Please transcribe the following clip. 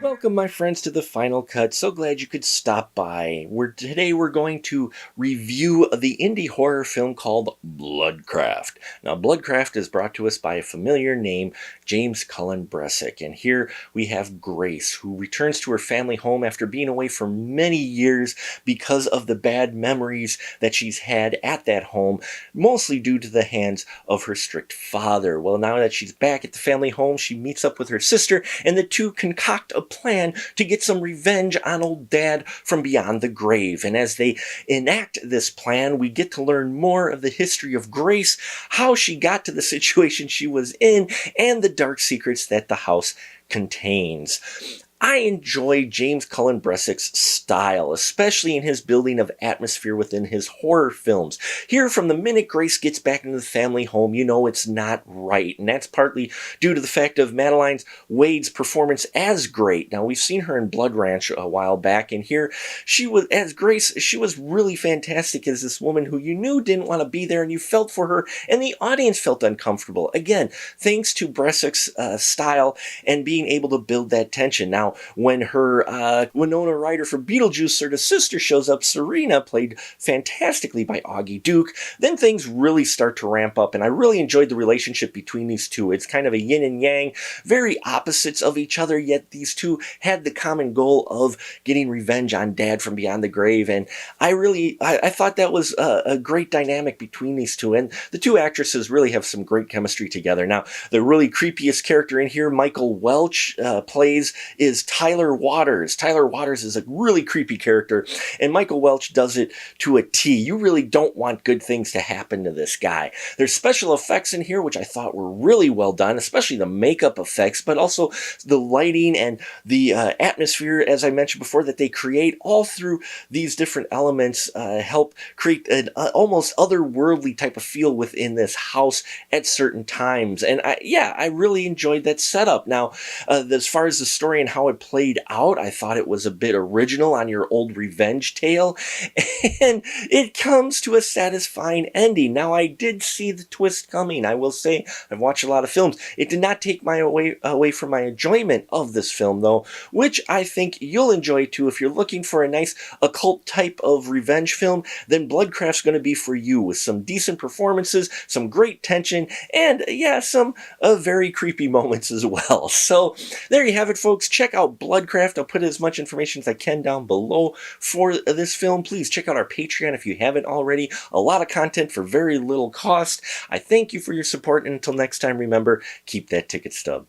Welcome, my friends, to the Final Cut. So glad you could stop by. Today we're going to review the indie horror film called Bloodcraft. Now, Bloodcraft is brought to us by a familiar name, James Cullen Bressack. And here we have Grace, who returns to her family home after being away for many years because of the bad memories that she's had at that home, mostly due to the hands of her strict father. Well, now that she's back at the family home, she meets up with her sister, and the two concoct a plan to get some revenge on old dad from beyond the grave. And as they enact this plan, we get to learn more of the history of Grace, how she got to the situation she was in, and the dark secrets that the house contains. I enjoy James Cullen Bressack's style, especially in his building of atmosphere within his horror films. Here, from the minute Grace gets back into the family home, you know it's not right, and that's partly due to the fact of Madeline Wade's performance as Great. Now, we've seen her in Blood Ranch a while back, and here she was, as Grace, she was really fantastic as this woman who you knew didn't want to be there, and you felt for her, and the audience felt uncomfortable. Again, thanks to Bressack's style and being able to build that tension. Now, when her Winona Ryder for Beetlejuice sort of sister shows up, Serena, played fantastically by Augie Duke, then things really start to ramp up, and I really enjoyed the relationship between these two. It's kind of a yin and yang, very opposites of each other, yet these two had the common goal of getting revenge on Dad from beyond the grave, and I thought that was a great dynamic between these two, and the two actresses really have some great chemistry together. Now, the really creepiest character in here, Michael Welch, is Tyler Waters. Tyler Waters is a really creepy character, and Michael Welch does it to a T. You really don't want good things to happen to this guy. There's special effects in here, which I thought were really well done, especially the makeup effects, but also the lighting and the atmosphere, as I mentioned before, that they create all through these different elements help create an almost otherworldly type of feel within this house at certain times. And I really enjoyed that setup. Now, as far as the story and how it played out, I thought it was a bit original on your old revenge tale, and it comes to a satisfying ending. Now, I did see the twist coming. I will say, I've watched a lot of films. It did not take my away from my enjoyment of this film, though, which I think you'll enjoy too. If you're looking for a nice occult type of revenge film, then Bloodcraft's going to be for you, with some decent performances, some great tension, and some very creepy moments as well. So there you have it, folks. Check out Bloodcraft. I'll put as much information as I can down below for this film. Please check out our Patreon if you haven't already. A lot of content for very little cost. I thank you for your support, and until next time, remember, keep that ticket stub.